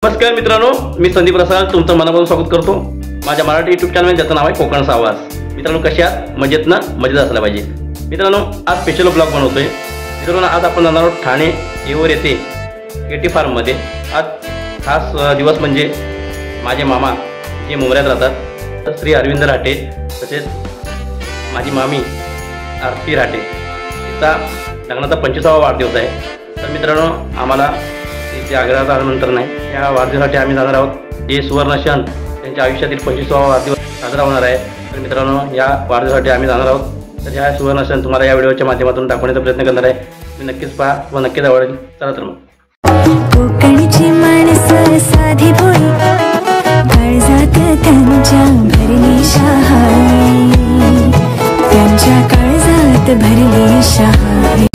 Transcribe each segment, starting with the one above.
नमस्कार मित्रांनो, मी संदीप रसाळ तुमचं मनापासून स्वागत करतो माझ्या मराठी यूट्यूब चॅनल ज्याचं नाव आहे कोकणचा आवाज। मित्रांनो, कशा आहात? मजेत ना? मजेत असला पाहिजे। मित्रांनो, आज स्पेशल ब्लॉग बनवतोय। मित्रांनो, आज आपण जाणार आहोत ठाणे येऊर येथे केटी फार्ममध्ये। आज खास दिवस म्हणजे माझे मामा जे मुंबईत राहतात श्री अरविंद राठे, तसेच माझी मामी आरती राठे, तिचा लग्नाचा 25वा वाढदिवस आहे। तर मित्रांनो, आम्हाला इथे आग्रहाचा नंतर नाही, या वाढदिवसासाठी आम्ही जाणार आहोत। जे सुवर्ण क्षण त्यांच्या आयुष्यातील 25वा वाढदिवस साजरा होणार आहे। तर मित्रांनो, या वाढदिवसासाठी आम्ही जाणार आहोत। तर या सुवर्ण क्षण तुम्हाला या व्हिडिओच्या माध्यमातून दाखवण्याचा प्रयत्न करणार आहे। तुम्ही नक्कीच पहा व नक्कीच आवडेल। चला तर मग। कोकणची माणसं साधी भोळी, काळजात त्यांच्या भरली शहाळी, त्यांच्या काळजात भरली शहाळी।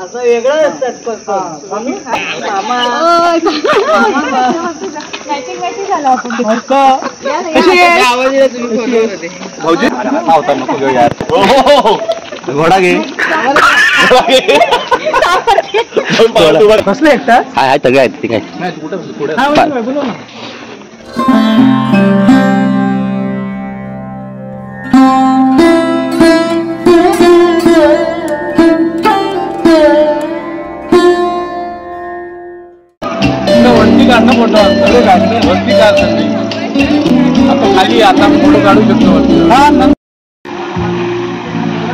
असं वेगळं असतात घोडा घे कसले एकटा हाय सगळे आहेत ठीक आहे। वरती काढणं फोटो वरती काढतात आता खाली आता फोटो काढू शकतो।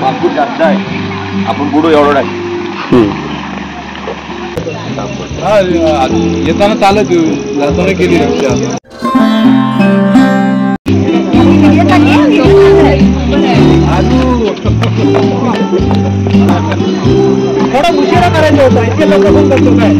बापू जास्त आहे, आपण बुडू एवढं आहे। येताना चालत येऊ, जाताना केली रिक्षा। थोडा उशिरा करायचं होतं, इतके लोक पण करतो काय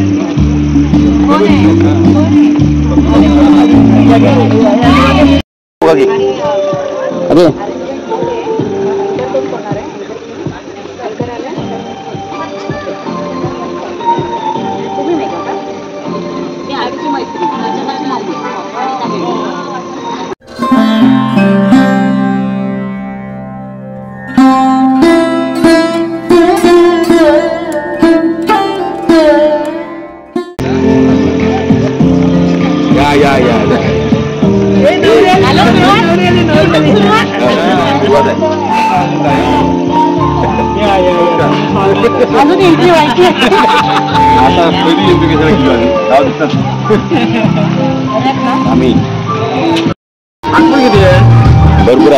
भरपूर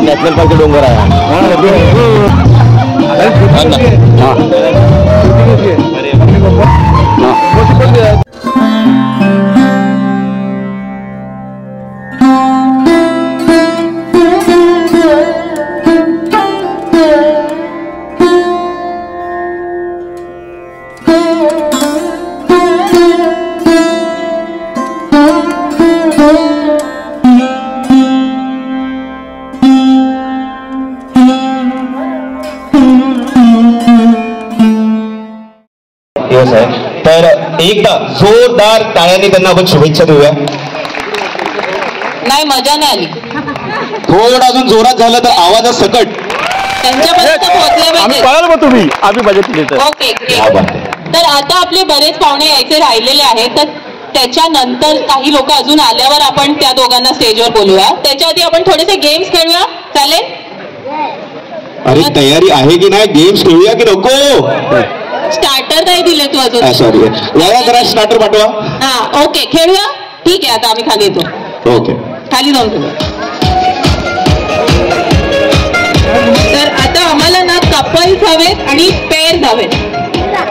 नॅशनल पार्क डोंगर आहे। तर एकदा जोरदार टाळ्यांनी त्यांना आपण शुभेच्छा देऊया। नाही, मजा नाही आली. थोडं अजून जोरात झालं तर आवाजात सकट. त्यांच्यापर्यंत पोहोचले आम्ही पाहिजे. पळाल मग तुम्ही आम्ही बजेट केली तर. ओके, क्या बात आहे. तर आता आपले बरेच पाहुणे यायचे राहिलेले आहेत, तर त्याच्यानंतर काही लोक अजून आल्यावर आपण त्या दोघांना स्टेजवर बोलूया. त्याच्या आधी आपण थोडेसे गेम्स खेळूया, चालेल? अरे तयारी आहे की नाही? गेम्स खेळूया की नको? स्टार्टर नाही दिले तू अजून. सॉरी, याला जरा स्टार्टर पाठवा. हा, ओके, खेळूया. ठीक आहे, आता आम्ही खाली येतो. ओके, खाली जाऊन खेळूया. तर आता आम्हाला ना कपल्स हवेत आणि पेअर्स हवेत.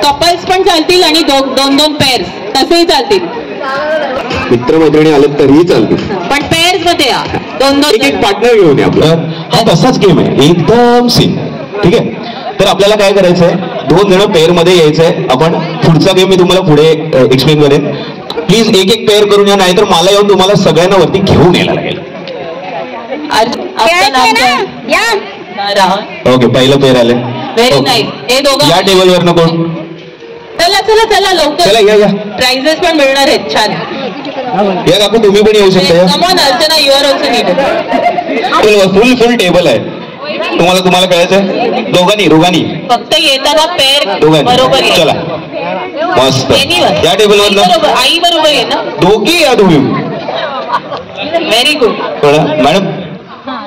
कपल्स पण चालतील आणि दोन दोन पेअर्स तसेही चालतील. मित्रमैत्रिणी आले तरीही चालतील, पण पेअर्स मध्ये या. दोन एक एक दोन. पार्टनर घेऊन या आपलं. हा तसाच गेम आहे, एकदम सेम. ठीक आहे, तर आपल्याला काय करायचंय, 2 जण पेअर मध्ये यायचंय. आपण पुढचा गेम मी तुम्हाला पुढे एक्सप्लेन करेन. प्लीज एक एक पेअर करून या, नाहीतर मला येऊन तुम्हाला सगळ्यांना वरती घेऊन यायला लागेल. आपलं नाव काय? राहुल. ओके, पहिलं पेअर आले. Very nice. हे दोघं या टेबलवर नको. चला चला चला लवकर. चला या या प्राइजेस पण मिळणार आहेत छान. या काकू, तुम्ही पण येऊ शकता. या come on Archana, you are also needed. Full table आहे. तुम्हाला कळायचंय? दोघांनी फक्त येताना पेअर दोघांनी. बरोबर ये. चला मस्त. Anyone. या टेबलवर ना बरोबर, आई बरोबर आहे ना? दोघी या तुम्ही. Very good. मॅडम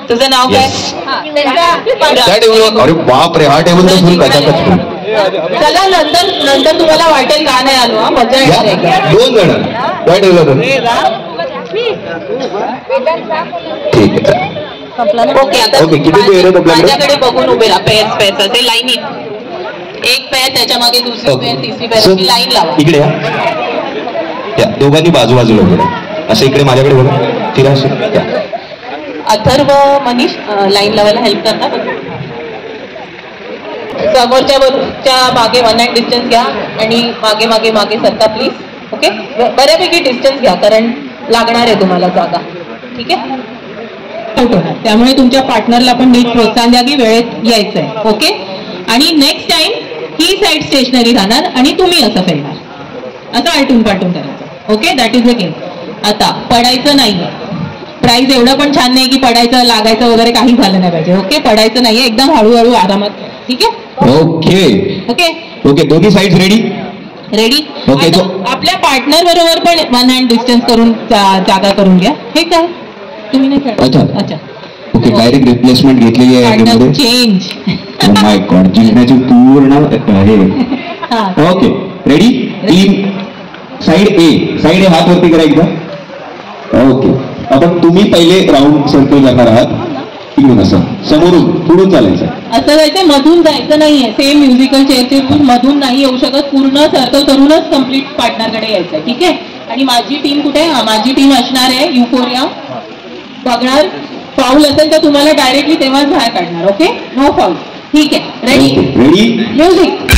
तुझं नाव काय? त्या टेबलवर. अरे बाप रे, हा टेबल तर फुल कचाकच फुल. चला नंतर तुम्हाला वाटेल का नाही आलो. हा, मजा येणार आहे. 2 जण त्या टेबलवर. ठीक आहे. ओके, आता ओके, किती पेअर आहेत आपल्याकडे? माझ्याकडे बघून उभे राहा. पेअर्स असे लाईनीत. एक पेअर, त्याच्या मागे दुसरी पेअर, तिसरी पेअर, So, लाईन लावा. इकडे या दोघांनी बाजूबाजूला उभे राहा. असं इकडे माझ्याकडे बघा, फिरा असं. अथर्व, मनीष लाईन लावायला हेल्प करता. समोरच्या मागे 1 hand डिस्टन्स घ्या आणि मागे मागे मागे सरका प्लीज. ओके, बऱ्यापैकी डिस्टन्स घ्या, कारण लागणार आहे तुम्हाला जागा. ठीक आहे, त्यामुळे तुमच्या पार्टनरला पण नीट प्रोत्साहन द्या की वेळेत यायचं आहे. ओके, आणि नेक्स्ट टाइम ही साईड स्टेशनरी राहणार आणि तुम्ही असं फिरणार, असं आलटून पालटून करायचं. Okay, that is the game. आता पडायचं नाही. प्राइस एवढं पण छान नाही की पडायचं, लागायचं वगैरे काही झालं नाही पाहिजे. ओके, पडायचं नाहीये, एकदम हळूहळू आरामात. ठीक आहे, ओके ओके ओके. दोन्ही साईड रेडी. रेडी. ओके, आपल्या पार्टनर बरोबर पण 1 hand डिस्टन्स करून जागा करून घ्या. हे काय तुम्ही नाही खेळत? अच्छा अच्छा, ओके. डायरेक्ट रिप्लेसमेंट घेतलेली आहे पार्टनर चेंज. माय गॉड, जिंकण्याची पूर्ण हे. हा, ओके, रेडी. टीम साइड ए हात वरती करा एकदा. ओके, आपण तुम्ही पहिले राऊंड सर्कल करणार आहात. इकडून असं समोरून पुढून चालायचं. असं जायचं, मधून जायचं नाहीये. सेम म्युझिकल चेअरचे मधून नाही येऊ शकत. पूर्ण सर्कल करूनच कम्प्लीट पार्टनरकडे यायचं. ठीक आहे, आणि माझी टीम कुठे आहे? माझी टीम असणार आहे युफोरिया. बघणार, फाऊल असेल तर तुम्हाला डायरेक्टली तेव्हाच बाहेर काढणार. Okay, no foul. ठीक आहे, रेडी. Ready, music.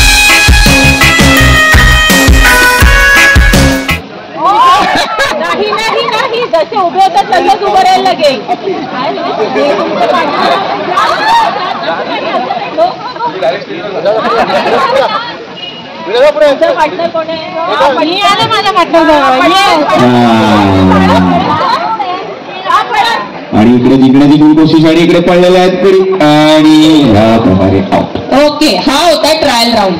नाही नाही नाही, जसे उभे होतात तसंच उभं राहायला लागेल. पार्टनर कोण आहे? मी आले माझ्या पार्टनर. आणि इकडे जिंकण्याची दोन कोशिश आणि इकडे पडलेले आहेत पुढे आणि ह्या प्रकारे आउट. ओके, हा होता ट्रायल राऊंड.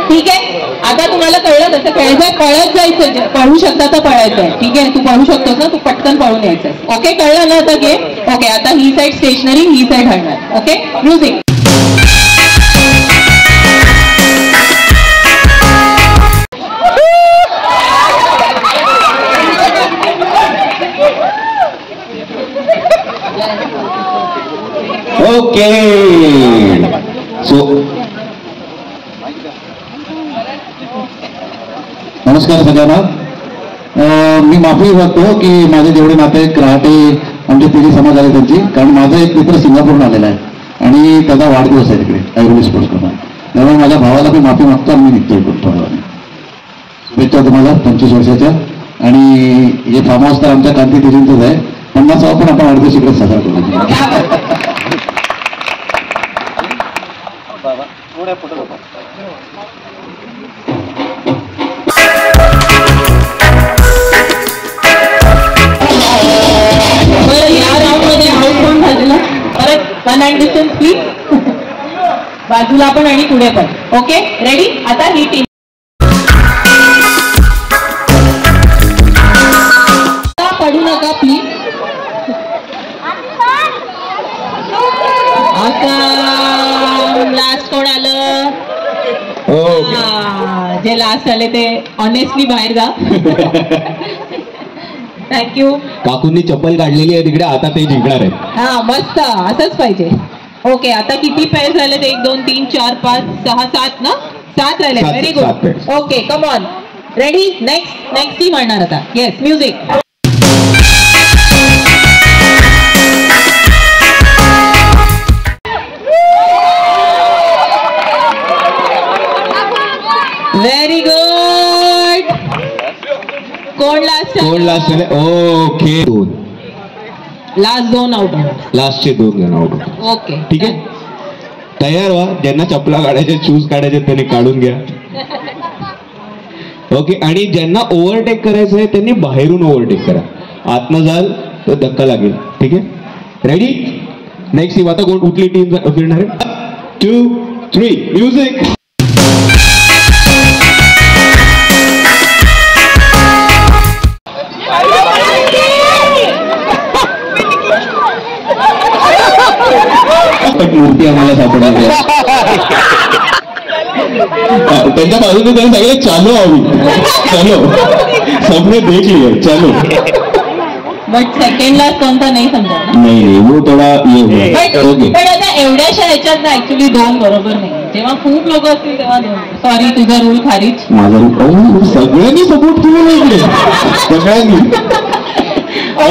ठीक आहे, आता तुम्हाला कळलं कसं खेळायचं. पळत जायचं, पळू शकता तर पळायचंय. ठीक आहे, तू पळू शकतोस ना, तू पटकन पळून यायचं. ओके, कळलं ना आता गेम? ओके, आता ही साईड स्टेशनरी, ही साईड हलणार. Okay, music. ओके, सो नमस्कार सगळ्यांना. मी माफी मागतो की माझे जेवढे नाते कराटे आमचे पिढी समाज आहे त्यांची, कारण माझा एक मित्र सिंगापूरहून आलेला आहे आणि त्याचा वाढदिवस आहे तिकडे ऐरोली स्पोर्ट्स करून. त्यामुळे माझ्या भावाला मी माफी मागतो आणि मी निघतोय थोड्या वेळाने. शुभेच्छा तुम्हाला 25 वर्षाच्या. आणि हे फार्म हाऊस तर आमच्या क्रांती दिदींचंच आहे. 50वा पण आपण वाढदिवस इकडे साजरा करू. बाजूला पण आणि पुढे पण. Okay ready. आता ही टीम पडू नका प्लीज. लास्ट कोण आलं? जे लास्ट आले ते ऑनेस्टली बाहेर जा. थँक्यू. काकूंनी चप्पल काढलेली आहे तिकडे, आता ते जिंकणार आहेत. हा मस्त, असंच पाहिजे. ओके आता किती पेअर झाले? 1 2 3 4 5 6 7 ना? 7 राहिले. Very good. Okay come on. Ready. Next team म्हणणार आता. Yes music. Very good. कोण लास्ट झाले? ओके. Last 2 out. लास्टचे 2 जण आउट. ओके ठीक आहे. तयार व्हा. ज्यांना चपला काढायचे, शूज काढायचे त्यांनी काढून घ्या. ओके. आणि ज्यांना ओव्हरटेक करायचं आहे त्यांनी बाहेरून ओव्हरटेक करा. आतनं जाल तर धक्का लागेल. ठीक आहे. रेडी. Next team. आता कोण कुठली टीम फिरणार आहे? 2 3 म्युझिक. मूर्ती आम्हाला सापडायची. त्यांच्या बाजूने त्यांनी सांगितलं चालो आम्ही चालो सबने देख लिया चालो. बट सेकंड लास्ट कोणता नाही समजा. नाही वो थोडा ओके. पण आता एवढ्याशा ह्याच्यात ना ऍक्च्युली 2 बरोबर नाही. जेव्हा खूप लोक असतील तेव्हा 2. सॉरी तुझा रूल खारीज. माझा रूल सगळ्यांनी सपोर्ट केलेला सगळ्यांनी.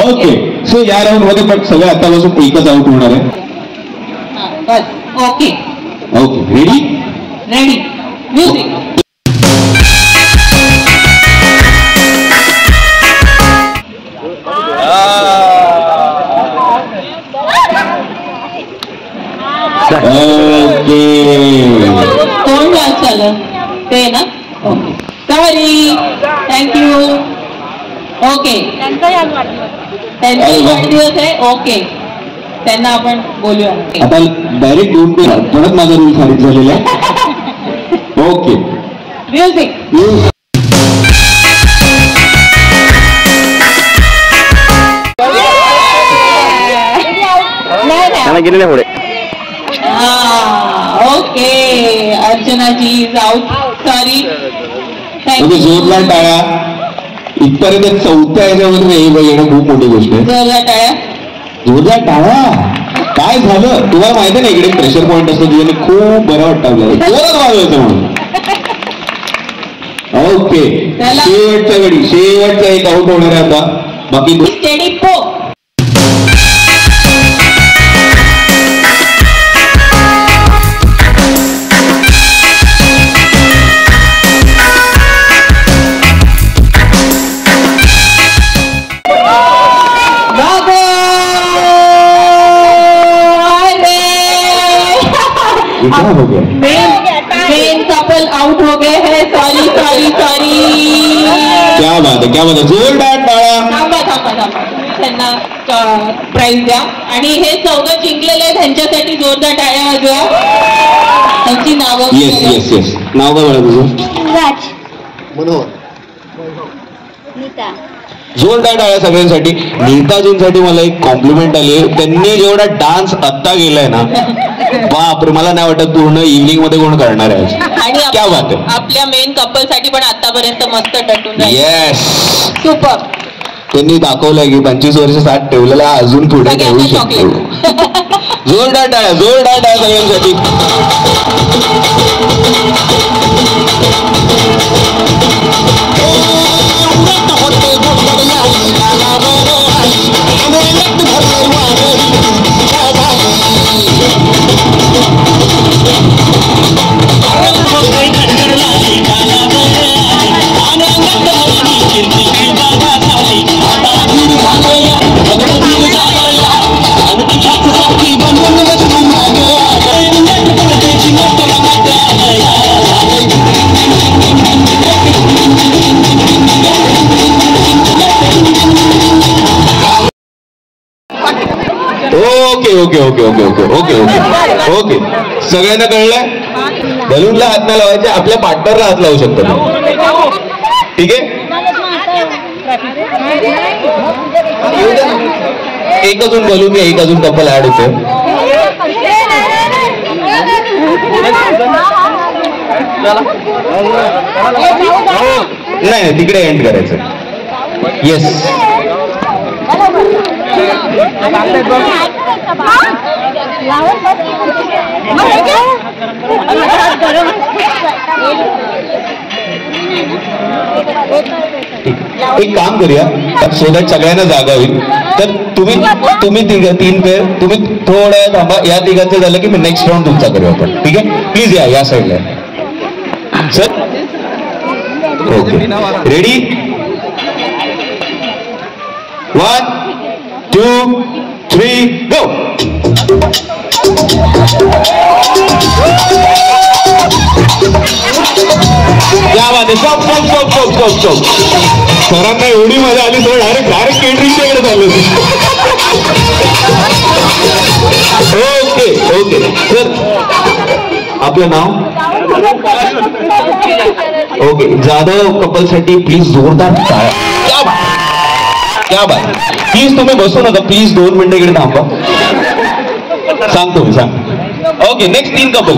ओके. सो या राऊंड मध्ये पण सगळं आतापासून एकच आउट होणार आहे. बस. Okay okay. Ready. Ready. Music. कोण लास्ट आलं ते ना? Okay sorry. थँक्यू. ओके त्यांचा वाढदिवस आहे. ओके त्यांना आपण बोलूया. आता डायरेक्ट 2 परत माझा रूल खारीज झालेला आहे. ओके. म्युझिक. गेलेल्या पुढे. ओके अर्चनाजी इज आउट. सॉरी. म्हणजे जोरदार टाळ्या. इथपर्यंत 4थ्या ह्याच्यामध्ये येणं खूप मोठी गोष्ट आहे. जोरदार टाळ्या. जोरदार टाळ्या. काय झालं तुम्हाला माहिती नाही? इकडे प्रेशर पॉईंट असतो तुझ्याने खूप बरं वाटतं आपल्याला. जोरात वाजवायचं म्हणून. ओके. शेवटच्या घडी शेवटचा एक आउट होणार आहे आता. बाकी स्टेडी पो. हो गया. मेन कपल आउट हो गए हैं. Sorry sorry sorry. क्या बात है. जोरदार टाळ्या. थांबा तुम्ही त्यांना प्राइज द्या. आणि हे 4 जिंकलेले आहेत त्यांच्यासाठी जोरदार टाळ्या वाजवा. त्यांची नावं. Yes yes. नाव काय म्हणा तुझं? राज. मनोहर. नीता. जोरदार टाळ्या सगळ्यांसाठी. नीताजींसाठी मला एक कॉम्प्लिमेंट आली. त्यांनी जेवढा डान्स आत्ता केलाय ना बापरे, मला नाही वाटत पूर्ण इव्हनिंग मध्ये कोण करणार आहे. आणि क्या बात आहे. आपल्या मेन कपल साठी पण आतापर्यंत मस्त टटून राहील. येस. सुपर. त्यांनी दाखवलंय की 25 वर्ष साथ ठेवलेला अजून पुढे ठेवू शकतो. जोरदार टाळ्या सगळ्यांसाठी. Okay okay okay okay okay okay okay सगळ्यांना कळलंय. बलूनला हात नाही लावायचे, आपल्या पार्टनरला हात लावू शकतो. ठीक आहे, एक अजून बलून एक अजून कपल ऍड होते. नाही तिकडे एंड करायचं. येस एक काम करूया सो दॅट सगळ्यांना जागा होईल. तर तुम्ही तीन पेर तुम्ही थोडं थांबा. या तिघांचं झालं की मी नेक्स्ट राऊंड तुमचा करूया आपण. ठीक आहे, प्लीज या साईडला सर. ओके रेडी, 1 2 3 गो. क्या बात आहे. Stop stop stop stop stop stop. सरांना एवढी मजा आली सर डायरेक्ट केटरिंगच्या कडे झालं. ओके ओके सर आपलं नाव. ओके जाधव कपल साठी प्लीज जोरदार टाळ्या. क्या बात. प्लीज तुम्ही बसू नका प्लीज, 2 मिनिटं इकडे थांबा. सांगतो मी सांग. Okay next 3 couple.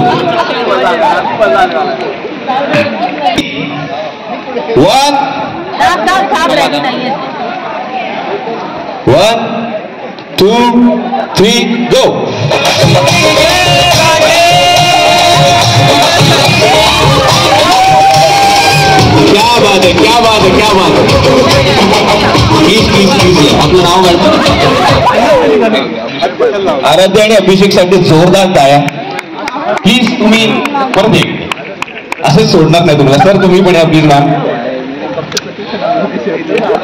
1 2 3 गो. क्या बात है क्या बात है क्या बात है. प्लीज प्लीज प्लीज आपलं नाव काय. आराध्य आणि अभिषेक साठी जोरदार टाळ्या. प्लीज तुम्ही परत एक असेच सोडणार नाही तुम्हाला सर. तुम्ही पण या प्लीज मॅम.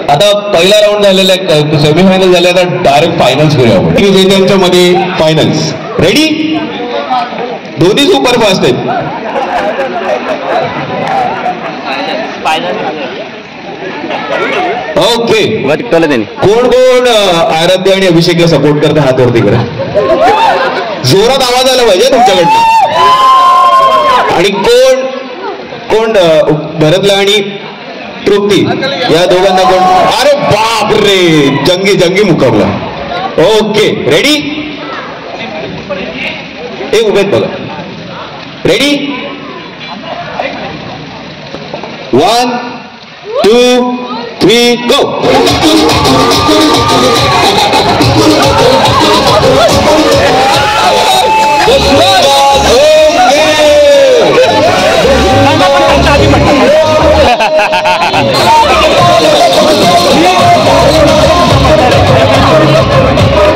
आता पहिला राऊंड झालेला आहे, सेमीफायनल झाले, आता डायरेक्ट फायनल्स करूया आपण. विजेत्यांच्या मध्ये फायनल्स. रेडी, दोन्ही सुपरफास्ट आहेत. ओके कोण कोण आराध्य आणि अभिषेकला सपोर्ट करता हात वरती करा. जोरात आवाज आला पाहिजे तुमच्याकडनं. आणि कोण कोण भरतला आणि तृप्ती या दोघांना कोण. अरे बाप रे जंगी जंगी मुकाबला. ओके रेडी, हे उभेत बघा. रेडी, 1 2 3 गो.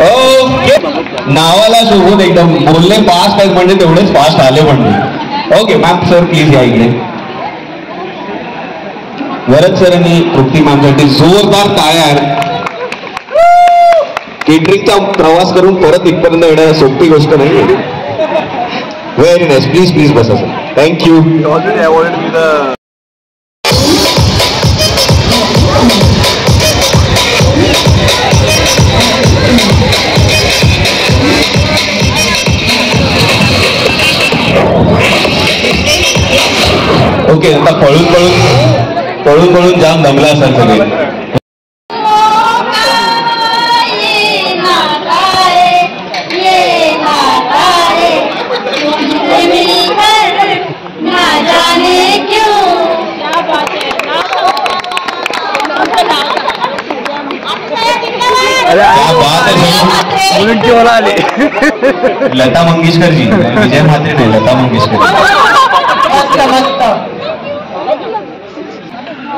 ओके नावाला शोभून एकदम बोलले फास्ट आहेत म्हणजे तेवढेच फास्ट आले म्हणजे. ओके मॅम सर प्लीज या इकडे. भरत सर आणि तृप्ती मॅमसाठी जोरदार टाळ्या. केटरिंगचा प्रवास करून परत इथपर्यंत येणं सोपी गोष्ट नाही. Very nice. प्लीज प्लीज बसा सर. थँक्यू. ओके आता पळून पळून जाम दमला असाल सगळे. लता मंगेशकर जी, विजय म्हात्रे नाही, लता मंगेशकर.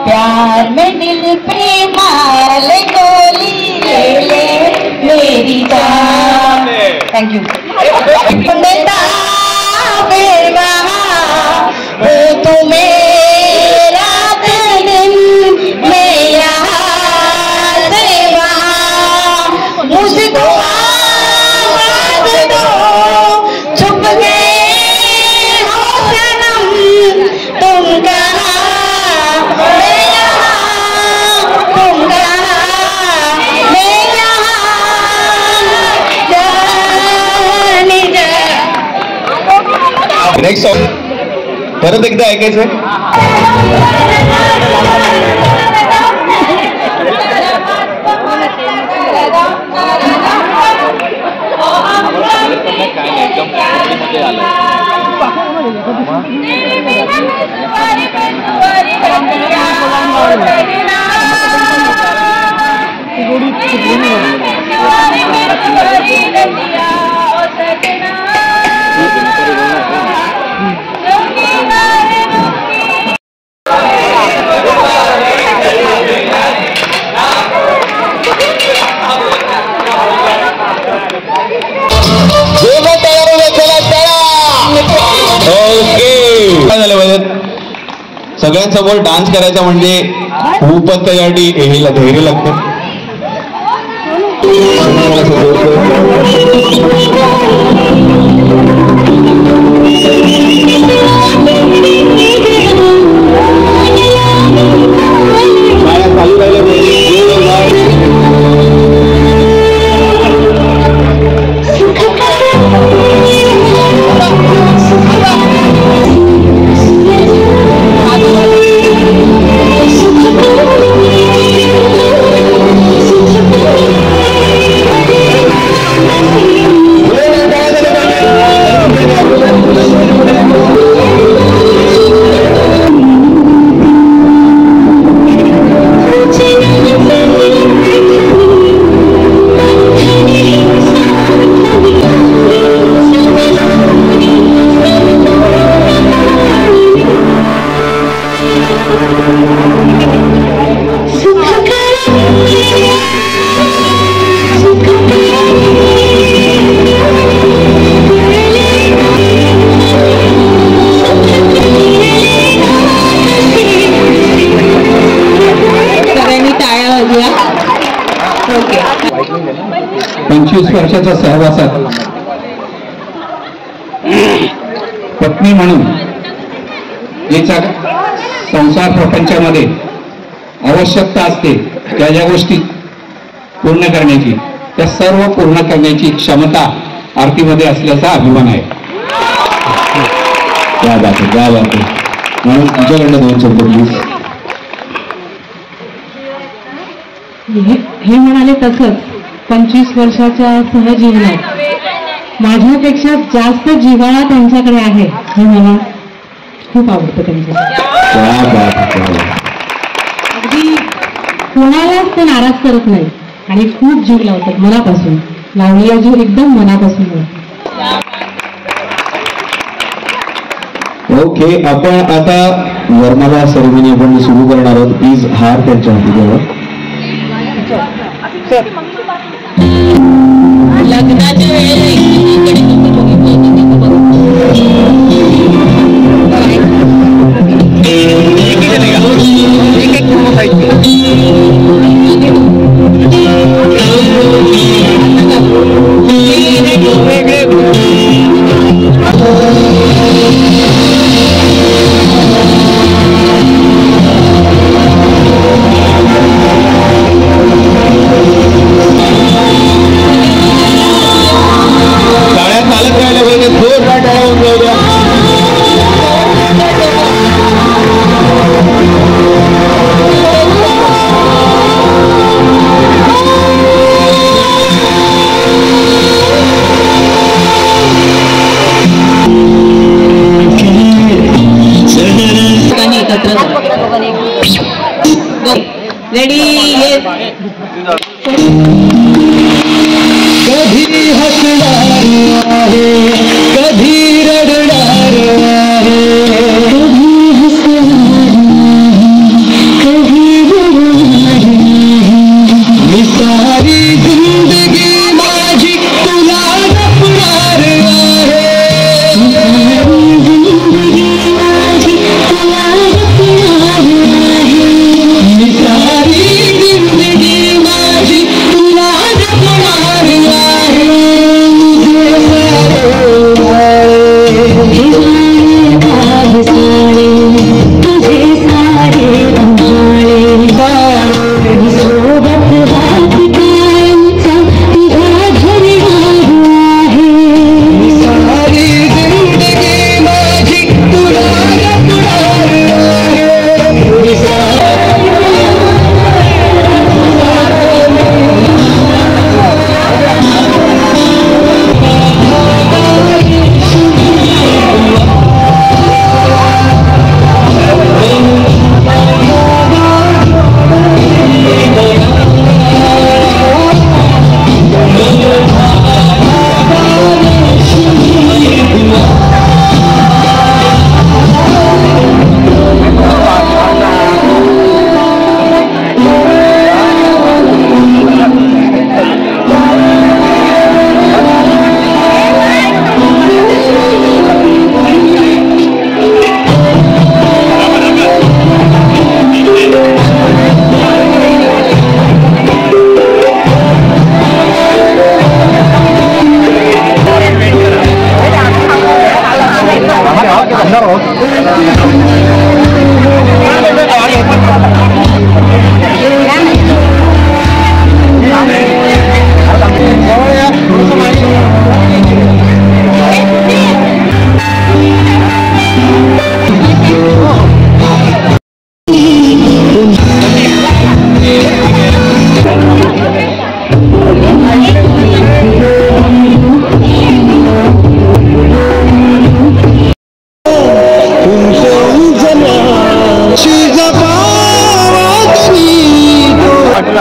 प्यार में दिल पे मार गोली ले ले मेरी जान. Thank you. वो तुम्हें रात दिन मैं यहाँ से वहाँ मुझको आवाज दो. छुप गए हो सनम तुम कहाँ मैं यहाँ, तुम कहाँ मैं यहाँ. नेक्स्ट सॉन्ग परत एकदा ऐकायचंय. सगळ्यांसमोर डान्स करायचा म्हणजे खूपच त्याच्यासाठी धैर्य लागतं. चालू वर्षाच्या सहवासात पत्नी म्हणून जिचा संसार प्रपंचामध्ये आवश्यकता असते त्या ज्या गोष्टी पूर्ण करण्याची त्या सर्व पूर्ण करण्याची क्षमता आरतीमध्ये असल्याचा अभिमान आहे. क्या बात आहे, क्या बात आहे. म्हणून तुझ्याकडनं 2 शब्द प्लीज. हे म्हणाले तसंच 25 वर्षाच्या सहजीवनात माझ्यापेक्षा जास्त जिव्हाळा त्यांच्याकडे आहे हे मला खूप आवडतं त्यांचं. अगदी कोणालाच ते नाराज करत नाही आणि खूप जीव लावतात मनापासून. लावलेला जीव एकदम मनापासून. ओके, आपण आता वरमाला सेरेमनी आपण सुरू करणार आहोत. प्लीज हार त्यांच्या हाती द्यावा. लग्नाच्या वेळेला रेडी. कधी हसणार आहे कधी रडणार आहे, कधी हसणार कधी रडणार मी सारी जिंदगी माझी तुला जपणार आहे, जिंदगी माझी तुला जपणार आहे, मी सारी जिंदगी माझी तुला जपणार आहे.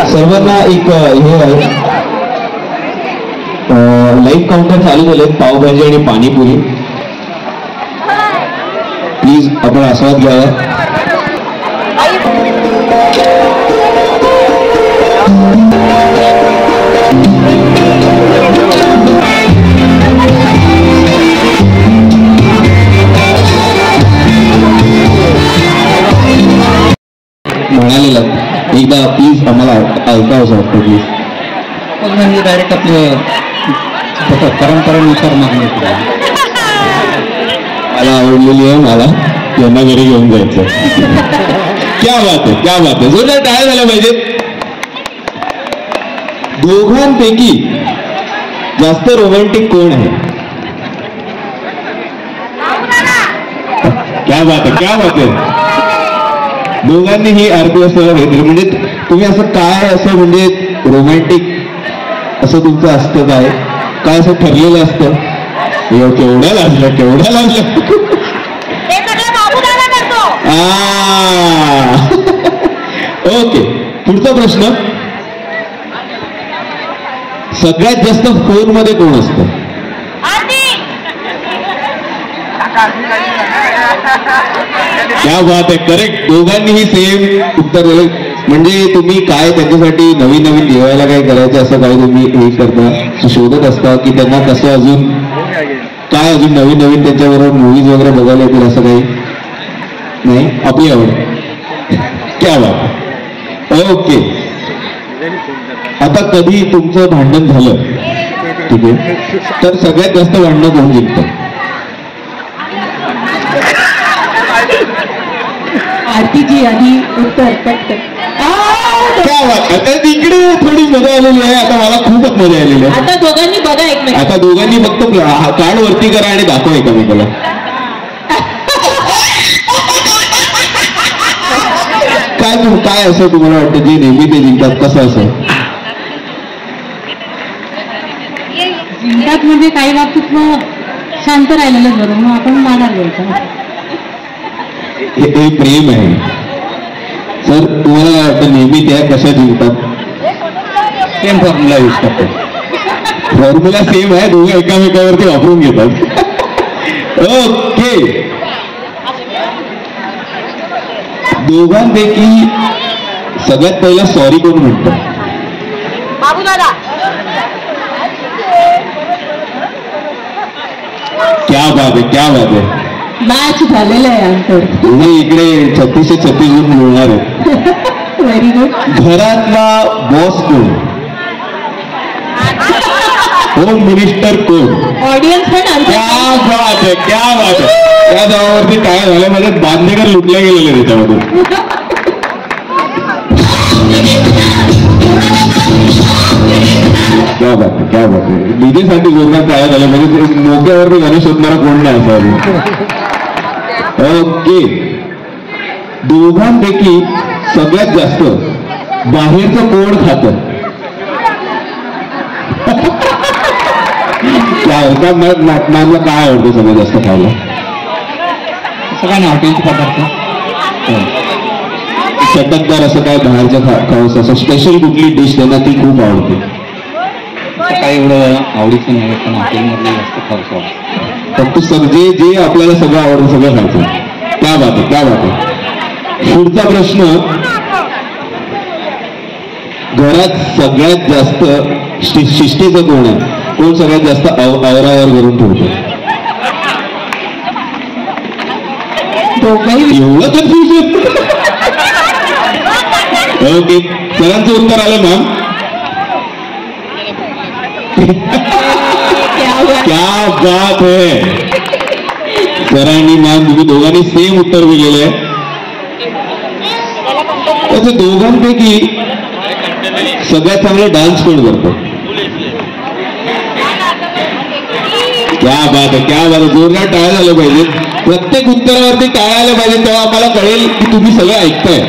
सर्वांना एक हे आहे, लाईव्ह काउंटर चालू झाले, पावभाजी आणि पाणीपुरी. प्लीज आपण आस्वाद घ्यावा. म्हणालेला एकदा प्लीज आम्हाला ऐकावंसं वाटतं प्लीज. म्हणजे डायरेक्ट आपले परंपरेनुसार मागणी मला आवडलेली आहे, मला यांना घरी घेऊन जायचं. क्या बात आहे, क्या बात आहे. जोरदार टाळ्या झाल्या पाहिजे. दोघांपैकी जास्त रोमॅन्टिक कोण आहे? क्या बात आहे, क्या बात आहे. दोघांनीही आरतीवास्तवाला घेतली. म्हणजे तुम्ही असं काय असं म्हणजे रोमॅन्टिक असं तुमचं असतं काय असं ठरलेलं असतं? केवढ्या लाजलं, केवढ्या लाजलं. ओके, पुढचा प्रश्न. सगळ्यात जास्त फोन मध्ये कोण असतं? क्या बात आहे, करेक्ट. दोघांनीही सेम उत्तर दिलं. म्हणजे तुम्ही काय त्यांच्यासाठी नवीन नवीन जेवायला काय करायचं असं काय तुम्ही हे करता, शोधत असता की त्यांना कसं अजून काय अजून नवीन नवीन त्यांच्याबरोबर मूवीज वगैरे बघायला येतील असं काही नाही? आपली आवड. क्या बात. ओके, आता कधी तुमचं भांडण झालं, ठीक आहे, तर सगळ्यात जास्त भांडणं कोण जिंकतं? आरतीजी आधी उत्तर पटकन. क्या बात. आता तिकडे थोडी मजा आलेली आहे, आता मला खूपच मजा आलेली आहे. आता दोघांनी बघा एकमेक. आता दोघांनी फक्त कार्ड वरती करा आणि दाखवा एकमेकाला. काय असं तुम्हाला वाटतं जे नेहमी ते जिंकतात, कसं असं? जिंकतात म्हणजे काही बाबतीत मग शांत राहिलेलं बरं, मग आपण मानार घ्यायचं. हे प्रेम आहे. सर तुम्हाला काय वाटतं नेहमी त्या कशा जिंकतात? सेम फॉर्म्युला यूज करतात. फॉर्म्युला सेम आहे, दोघं एकामेकावरती वापरून घेतात. ओके, दोघांपैकी सगळ्यात पहिला सॉरी कोण म्हणतो? क्या बात आहे, क्या बात आहे. मॅच झालेलं आहे आमचं. म्हणजे इकडे 36 गुण मिळणार आहे. Very good. घरातला बॉस कोण? होम मिनिस्टर कोण? ऑडियन्स पण क्या बात आहे, क्या बात आहे. त्या जबाबवरती काय झालं म्हणजे बांधेकर लुटल्या गेलेले त्याच्यामध्ये. क्या बात आहे, क्या बात आहे. डीजेसाठी जोरदार काय झालं म्हणजे मोक्यावरती गाणी शोधणारा कोण नाही असं. ओके, दोघांपैकी सगळ्यात जास्त बाहेरचं कोण खातं? नाटकांना काय आवडतं सगळ्यात जास्त खायला? असं काय नाही, हॉटेलचे पदार्थ. चटकदार असं काय बाहेरचं खावंसं असं स्पेशल कुठली डिश त्यांना ती खूप आवडते? काही एवढं आवडीचं नाही, पण हॉटेलमधलं जास्त खावंसं. फक्त जे आपल्याला सगळं आवडतं सगळं खायचं. क्या बात आहे, क्या बात आहे. पुढचा प्रश्न. घरात सगळ्यात जास्त शिस्तीचं कोण आहे? कोण सगळ्यात जास्त आवरावर करून ठेवतो? एवढं कन्फ्युजन. ओके, सरांचं उत्तर आलं मॅम. क्या बात है. सरांनी मॅम तुम्ही दोघांनी सेम उत्तर दिलेलं आहे. त्याच्या दोघांपैकी सगळ्यात चांगला डान्स कोण करतो? क्या बात आहे, क्या बात आहे. जोरदार टाळ्या झाल्या पाहिजे. प्रत्येक उत्तरावरती टाळ्या आल्या पाहिजे, तेव्हा आम्हाला कळेल की तुम्ही सगळं ऐकताय.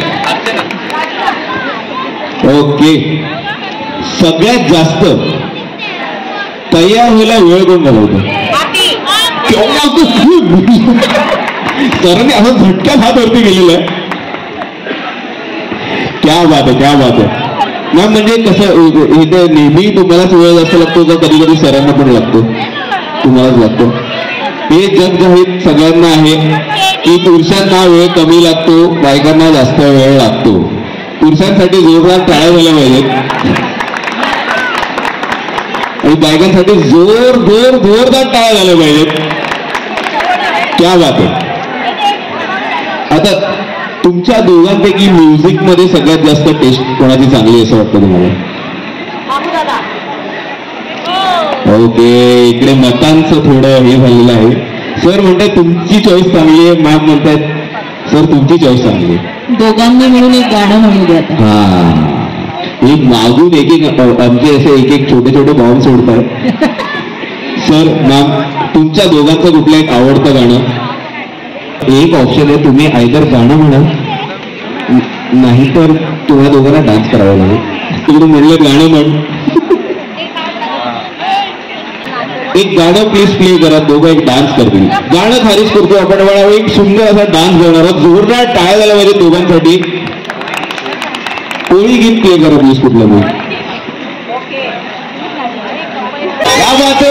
ओके, सगळ्यात जास्त तयार व्हायला वेळ कोण घालवतो? सरांनी असं झटक्यात हात वरती गेलेला आहे. क्या बात आहे, क्या बात आहे. मॅम म्हणजे कसं इथे नेहमी तुम्हालाच वेळ जास्त लागतो का कधी कधी सरांना पण लागतो? तुम्हालाच लागतो. हे जग जाहीर सगळ्यांना आहे की पुरुषांना वेळ कमी लागतो, बायकांना जास्त वेळ लागतो. पुरुषांसाठी जोरदार टाळ्या झाल्या पाहिजेत आणि बायकांसाठी जोरदार टाळ्या झाल्या पाहिजेत. क्या बात आहे. आता तुमच्या दोघांपैकी म्युझिक मध्ये सगळ्यात जास्त टेस्ट कोणाची चांगली असं वाटतं तुम्हाला? ओके, इकडे मतांचं थोडं हे झालेलं आहे. सर म्हणतात तुमची चॉईस चांगली आहे, मॅम म्हणतात सर तुमची चॉईस चांगली आहे. दोघांनी मिळून एक गाणं म्हणू द्या. हा, एक मागून एक आमचे असे एक छोटे छोटे बॉम्ब सोडतात. सर मॅम तुमच्या दोघांचं कुठलं एक आवडतं गाणं? एक ऑप्शन आहे, तुम्ही आयदर गाणं म्हणा नाही तर तुम्हाला दोघांना डान्स करावा लागेल. तुम्ही म्हणलं गाणं म्हण, एक गाणं प्लीज प्ले करा, दोघं एक डान्स करतील. गाणं खारीज करतो आपण, मला एक सुंदर असा डान्स करणार आहोत. जोरदार टाळ्या झाल्या पाहिजे दोघांसाठी. कोळी गीत प्ले करा प्लीज कुठलं मग. क्या बात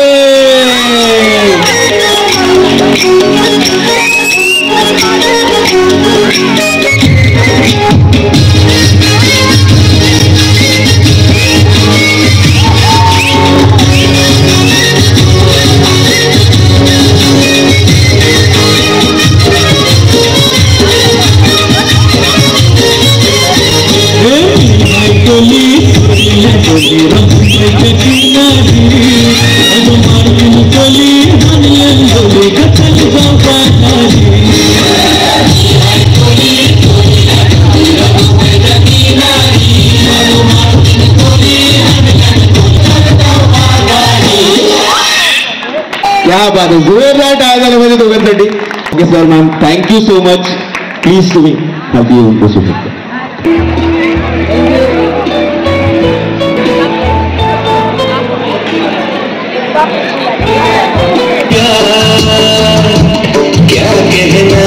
क्या बात आहे. जोरदार टाळ्या झाल्या पाहिजे दोघांसाठी. Okay sir ma'am thank you so much. Please तुम्ही खाली येऊन बसू शकता. क्या कहना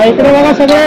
इकडे बघा सगळे.